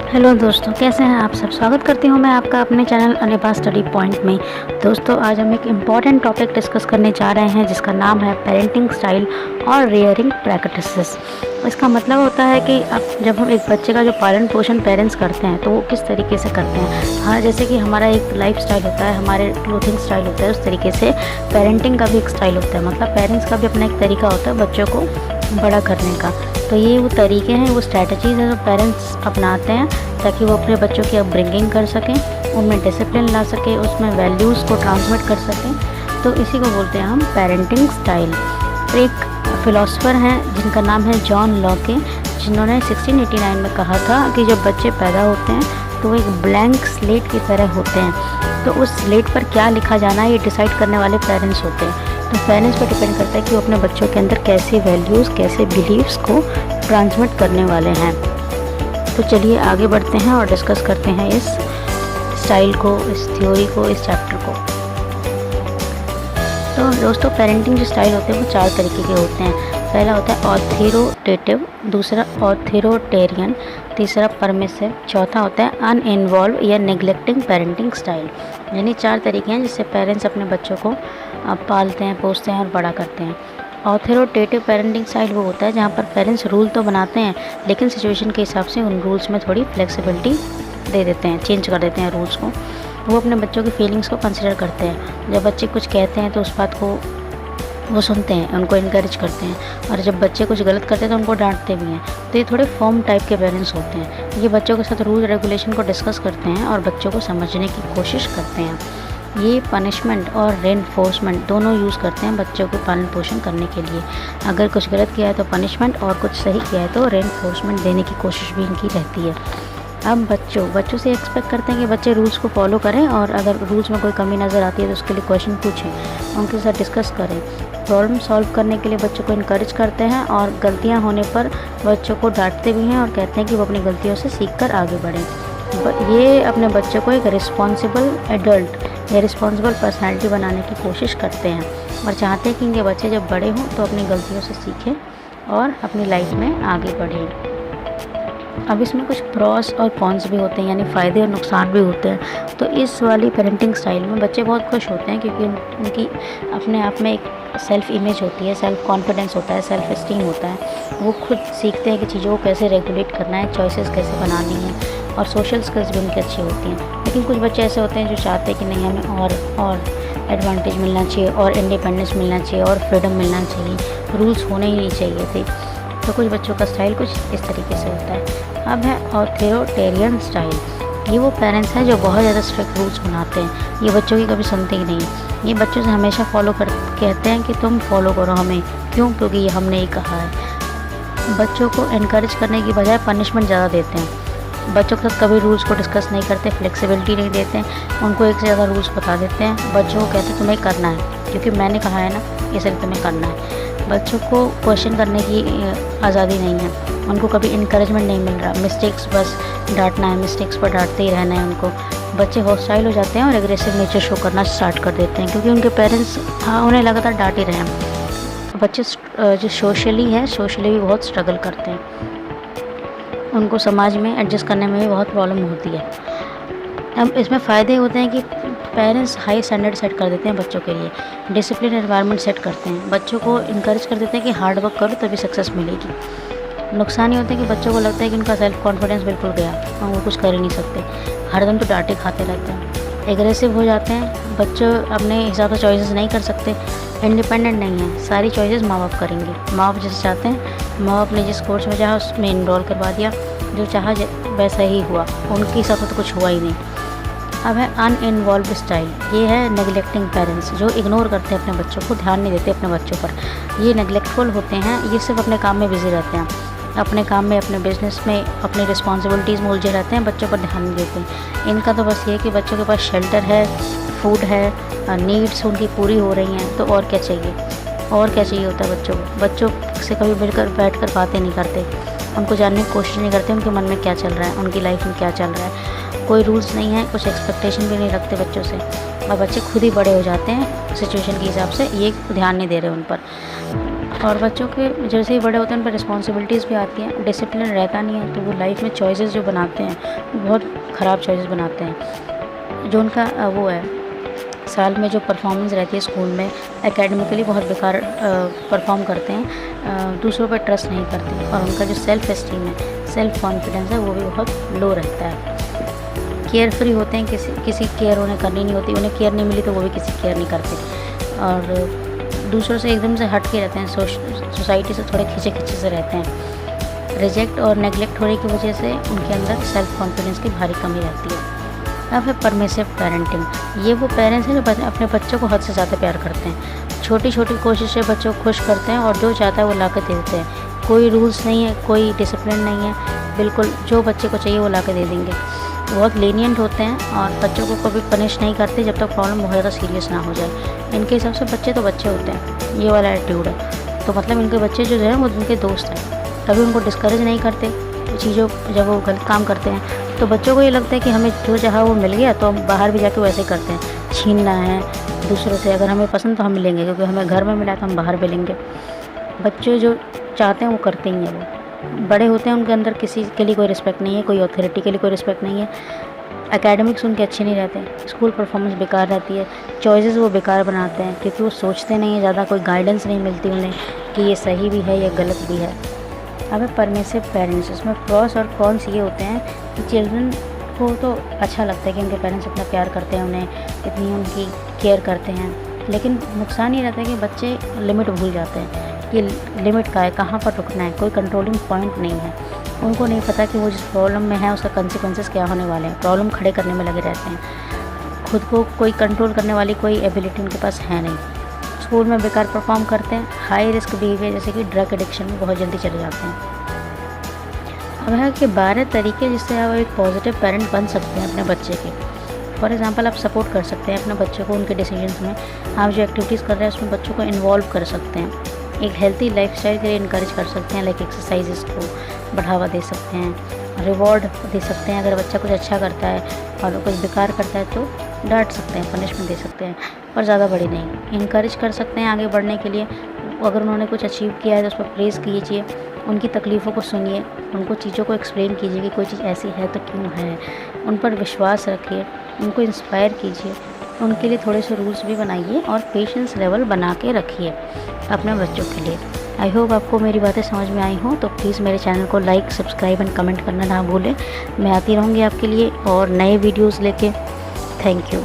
Hello दोस्तों, कैसे हैं आप सब। स्वागत करती हूं मैं आपका अपने चैनल अनिभा स्टडी पॉइंट में। दोस्तों, आज हम एक इम्पॉर्टेंट टॉपिक डिस्कस करने जा रहे हैं जिसका नाम है पेरेंटिंग स्टाइल और रियरिंग प्रैक्टिसेस। इसका मतलब होता है कि अब जब हम एक बच्चे का जो पालन पोषण पेरेंट्स करते हैं तो वो किस तरीके से करते हैं। हाँ, जैसे कि हमारा एक लाइफ स्टाइल होता है, हमारे क्लोथिंग स्टाइल होता है, उस तरीके से पेरेंटिंग का भी एक स्टाइल होता है। मतलब पेरेंट्स का भी अपना एक तरीका होता है बच्चों को बड़ा करने का। तो ये वो तरीके हैं, वो स्ट्रैटेजीज़ हैं जो पेरेंट्स अपनाते हैं ताकि वो अपने बच्चों की अपब्रिंगिंग कर सकें, उनमें डिसिप्लिन ला सकें, उसमें वैल्यूज़ को ट्रांसमिट कर सकें। तो इसी को बोलते हैं हम पेरेंटिंग स्टाइल। एक फ़िलासफ़र हैं जिनका नाम है जॉन लॉके, जिन्होंने 1689 में कहा था कि जब बच्चे पैदा होते हैं तो वो एक ब्लैंक स्लेट की तरह होते हैं। तो उस स्लेट पर क्या लिखा जाना है ये डिसाइड करने वाले पेरेंट्स होते हैं। तो पेरेंट्स पर डिपेंड करता है कि वो अपने बच्चों के अंदर कैसे वैल्यूज़, कैसे बिलीव्स को ट्रांसमिट करने वाले हैं। तो चलिए आगे बढ़ते हैं और डिस्कस करते हैं इस स्टाइल को, इस थ्योरी को, इस चैप्टर को। तो दोस्तों, पेरेंटिंग जो स्टाइल होते हैं वो 4 तरीके के होते हैं। पहला होता है ऑथोरिटेटिव, दूसरा ऑथोरिटेरियन, तीसरा परमिसिव, चौथा होता है अनइन्वॉल्व या नेग्लेक्टिंग पेरेंटिंग स्टाइल। यानी 4 तरीके हैं जिससे पेरेंट्स अपने बच्चों को पालते हैं, पोसते हैं और बड़ा करते हैं। ऑथोरिटेटिव पेरेंटिंग स्टाइल वो होता है जहाँ पर पेरेंट्स रूल तो बनाते हैं लेकिन सिचुएशन के हिसाब से उन रूल्स में थोड़ी फ्लेक्सिबिलिटी दे देते हैं, चेंज कर देते हैं रूल्स को। वो अपने बच्चों की फीलिंग्स को कंसिडर करते हैं। जब बच्चे कुछ कहते हैं तो उस बात को वो सुनते हैं, उनको इनकरेज करते हैं, और जब बच्चे कुछ गलत करते हैं तो उनको डांटते भी हैं। तो ये थोड़े फर्म टाइप के पेरेंट्स होते हैं। ये बच्चों के साथ रूल रेगुलेशन को डिस्कस करते हैं और बच्चों को समझने की कोशिश करते हैं। ये पनिशमेंट और रेनफोर्समेंट दोनों यूज़ करते हैं बच्चों को पालन पोषण करने के लिए। अगर कुछ गलत किया है तो पनिशमेंट, और कुछ सही किया है तो रेनफोर्समेंट देने की कोशिश भी इनकी रहती है। अब बच्चों से एक्सपेक्ट करते हैं कि बच्चे रूल्स को फॉलो करें, और अगर रूल्स में कोई कमी नज़र आती है तो उसके लिए क्वेश्चन पूछें, उनके साथ डिस्कस करें। प्रॉब्लम सॉल्व करने के लिए बच्चों को इनकरेज करते हैं, और गलतियां होने पर बच्चों को डांटते भी हैं और कहते हैं कि वो अपनी गलतियों से सीखकर आगे बढ़ें। ये अपने बच्चों को एक रिस्पॉन्सिबल एडल्ट या रिस्पॉन्सिबल पर्सनैलिटी बनाने की कोशिश करते हैं, और चाहते हैं कि इनके बच्चे जब बड़े हों तो अपनी गलतियों से सीखें और अपनी लाइफ में आगे बढ़ें। अब इसमें कुछ प्रॉस और कॉन्स भी होते हैं, यानी फ़ायदे और नुकसान भी होते हैं। तो इस वाली पेरेंटिंग स्टाइल में बच्चे बहुत खुश होते हैं क्योंकि उनकी अपने आप में एक सेल्फ़ इमेज होती है, सेल्फ़ कॉन्फिडेंस होता है, सेल्फ़ एस्टीम होता है। वो खुद सीखते हैं कि चीज़ों को कैसे रेगुलेट करना है, चॉइसेस कैसे बनानी है, और सोशल स्किल्स भी उनकी अच्छी होती हैं। लेकिन कुछ बच्चे ऐसे होते हैं जो चाहते हैं कि नहीं, हमें और एडवांटेज मिलना चाहिए, और इंडिपेंडेंस मिलना चाहिए, और फ्रीडम मिलना चाहिए, रूल्स होने ही नहीं चाहिए थे। तो कुछ बच्चों का स्टाइल कुछ इस तरीके से होता है। अब है ऑथोरिटेरियन स्टाइल। ये वो पेरेंट्स हैं जो बहुत ज़्यादा स्ट्रिक्ट रूल्स बनाते हैं। ये बच्चों की कभी सुनते ही नहीं। ये बच्चों से हमेशा कहते हैं कि तुम फॉलो करो हमें, क्यों? क्योंकि ये हमने ही कहा है। बच्चों को इनकरेज करने की बजाय पनिशमेंट ज़्यादा देते हैं। बच्चों के साथ कभी रूल्स को डिस्कस नहीं करते, फ्लेक्सिबिलिटी नहीं देते हैं, उनको एक से ज़्यादा रूल्स बता देते हैं। बच्चों को कहते हैं तुम्हें करना है क्योंकि मैंने कहा है ना, इसलिए तुम्हें करना है। बच्चों को क्वेश्चन करने की आज़ादी नहीं है, उनको कभी इनकरेजमेंट नहीं मिल रहा। मिस्टेक्स बस डांटना है, मिस्टेक्स पर डांटते ही रहना है उनको। बच्चे हॉस्टाइल हो जाते हैं और एग्रेसिव नेचर शो करना स्टार्ट कर देते हैं क्योंकि उनके पेरेंट्स उन्हें लगातार डांट ही रहे हैं। बच्चे जो सोशली भी बहुत स्ट्रगल करते हैं, उनको समाज में एडजस्ट करने में भी बहुत प्रॉब्लम होती है। अब इसमें फ़ायदे होते हैं कि पेरेंट्स हाई स्टैंडर्ड सेट कर देते हैं बच्चों के लिए, डिसिप्लिन एनवायरनमेंट सेट करते हैं, बच्चों को इनकरेज कर देते हैं कि हार्ड वर्क करो तभी सक्सेस मिलेगी। नुकसान ये होता है कि बच्चों को लगता है कि उनका सेल्फ कॉन्फिडेंस बिल्कुल गया और वो कुछ कर ही नहीं सकते, हरदम तो डांटे खाते रहते हैं, एग्रेसिव हो जाते हैं। बच्चों अपने हिसाब से चॉइसेस नहीं कर सकते, इंडिपेंडेंट नहीं है, सारी चॉइसेस माँ बाप करेंगे। माँ बाप जैसे चाहते हैं, माँ बाप ने जिस कोर्स में चाहा उसमें इनरोल करवा दिया, जो चाहा वैसा ही हुआ, उनके हिसाब से तो कुछ हुआ ही नहीं। अब है अनइन्वॉल्व स्टाइल। ये है नेग्लेक्टिंग पेरेंट्स, जो इग्नोर करते हैं अपने बच्चों को, ध्यान नहीं देते अपने बच्चों पर। ये नेग्लेक्टफुल होते हैं, ये सिर्फ अपने काम में बिजी रहते हैं, अपने काम में, अपने बिजनेस में, अपनी रिस्पॉन्सिबिलिटीज़ में उलझे रहते हैं, बच्चों पर ध्यान नहीं देते। इनका तो बस ये है कि बच्चों के पास शेल्टर है, फूड है, नीड्स उनकी पूरी हो रही हैं, तो और क्या चाहिए? और क्या चाहिए होता है बच्चों को? बच्चों से कभी मिलकर बैठ कर बातें नहीं करते, उनको जानने की कोशिश नहीं करते उनके मन में क्या चल रहा है, उनकी लाइफ में क्या चल रहा है। कोई रूल्स नहीं है, कुछ एक्सपेक्टेशन भी नहीं रखते बच्चों से, और बच्चे खुद ही बड़े हो जाते हैं सिचुएशन के हिसाब से, ये ध्यान नहीं दे रहे उन पर। और बच्चों के जैसे ही बड़े होते हैं उन पर रिस्पॉन्सिबिलिटीज़ भी आती हैं, डिसिप्लिन रहता नहीं है, तो वो लाइफ में चॉइसेस जो बनाते हैं वो बहुत ख़राब चॉइसेस बनाते हैं। जो उनका वो है साल में जो परफॉर्मेंस रहती है स्कूल में, एकेडमिकली बहुत बेकार परफॉर्म करते हैं, दूसरों पर ट्रस्ट नहीं करते, और उनका जो सेल्फ़ एस्टीम है, सेल्फ़ कॉन्फिडेंस है, वो भी बहुत लो रहता है। केयर फ्री होते हैं, किसी केयर उन्हें करनी नहीं होती, उन्हें केयर नहीं मिली तो वो भी किसी केयर नहीं करते, और दूसरों से एकदम से हट के रहते हैं, सोसाइटी से थोड़े खींचे खींचे से रहते हैं। रिजेक्ट और नेगलेक्ट होने की वजह से उनके अंदर सेल्फ कॉन्फिडेंस की भारी कमी रहती है। अब है परमिसिव पेरेंटिंग। ये वो पेरेंट्स हैं जो अपने बच्चों को हद से ज़्यादा प्यार करते हैं, छोटी छोटी कोशिशें बच्चों को खुश करते हैं और जो चाहता है वो ला के दे देते हैं। कोई रूल्स नहीं है, कोई डिसिप्लिन नहीं है, बिल्कुल जो बच्चे को चाहिए वो ला के दे देंगे। बहुत lenient होते हैं और बच्चों को कभी पनिश नहीं करते जब तक प्रॉब्लम बहुत ज़्यादा सीरियस ना हो जाए। इनके हिसाब से बच्चे तो बच्चे होते हैं, ये वाला एटीट्यूड है। तो मतलब इनके बच्चे जो हैं वो उनके दोस्त हैं, कभी उनको डिस्करेज नहीं करते चीज़ों, जब वो गलत काम करते हैं तो बच्चों को ये लगता है कि हमें जो चाहा वो मिल गया तो हम बाहर भी जाके वैसे करते हैं। छीनना है दूसरों से, अगर हमें पसंद तो हम लेंगे, क्योंकि हमें घर में मिला तो हम बाहर भी लेंगे। बच्चे जो चाहते हैं वो करते ही हैं। वो बड़े होते हैं, उनके अंदर किसी के लिए कोई रिस्पेक्ट नहीं है, कोई अथॉरिटी के लिए कोई रिस्पेक्ट नहीं है। एकेडमिक्स उनके अच्छे नहीं रहते, स्कूल परफॉर्मेंस बेकार रहती है, चॉइसेस वो बेकार बनाते हैं क्योंकि वो सोचते नहीं हैं ज़्यादा, कोई गाइडेंस नहीं मिलती उन्हें कि ये सही भी है या गलत भी है। अब है परमिसिव पेरेंट्स। इसमें प्रॉस और कॉन्स ये होते हैं कि चिल्ड्रन को तो अच्छा लगता है कि उनके पेरेंट्स इतना प्यार करते हैं, उन्हें इतनी उनकी केयर करते हैं, लेकिन नुकसान ये रहता है कि बच्चे लिमिट भूल जाते हैं कि लिमिट का है, कहाँ पर रुकना है, कोई कंट्रोलिंग पॉइंट नहीं है। उनको नहीं पता कि वो जिस प्रॉब्लम में है उसका कंसिक्वेंसेस क्या होने वाले हैं, प्रॉब्लम खड़े करने में लगे रहते हैं। खुद को कोई कंट्रोल करने वाली कोई एबिलिटी उनके पास है नहीं। स्कूल में बेकार परफॉर्म करते हैं, हाई रिस्क बिहेवियर जैसे कि ड्रग एडिक्शन में बहुत जल्दी चले जाते हैं। अब है कि 12 तरीके जिससे आप एक पॉजिटिव पेरेंट बन सकते हैं अपने बच्चे के। फॉर एग्जांपल आप सपोर्ट कर सकते हैं अपने बच्चे को उनके डिसीजंस में, आप जो एक्टिविटीज़ कर रहे हैं उसमें बच्चों को इन्वॉल्व कर सकते हैं, एक हेल्थी लाइफस्टाइल के लिए इनकरेज कर सकते हैं, लाइक एक्सरसाइजेस को बढ़ावा दे सकते हैं, रिवॉर्ड दे सकते हैं। अगर बच्चा कुछ अच्छा करता है और कुछ बेकार करता है तो डांट सकते हैं, पनिशमेंट दे सकते हैं, पर ज़्यादा बड़ी नहीं। इनकरेज कर सकते हैं आगे बढ़ने के लिए। अगर उन्होंने कुछ अचीव किया है तो उस पर प्रेज़ कीजिए, उनकी तकलीफ़ों को सुनिए, उनको चीज़ों को एक्सप्लेन कीजिए कि कोई चीज़ ऐसी है तो क्यों है, उन पर विश्वास रखिए, उनको इंस्पायर कीजिए, उनके लिए थोड़े से रूल्स भी बनाइए और पेशेंस लेवल बना के रखिए अपने बच्चों के लिए। आई होप आपको मेरी बातें समझ में आई हों, तो प्लीज़ मेरे चैनल को लाइक, सब्सक्राइब एंड कमेंट करना ना भूलें। मैं आती रहूँगी आपके लिए और नए वीडियोज़ लेके। Thank you.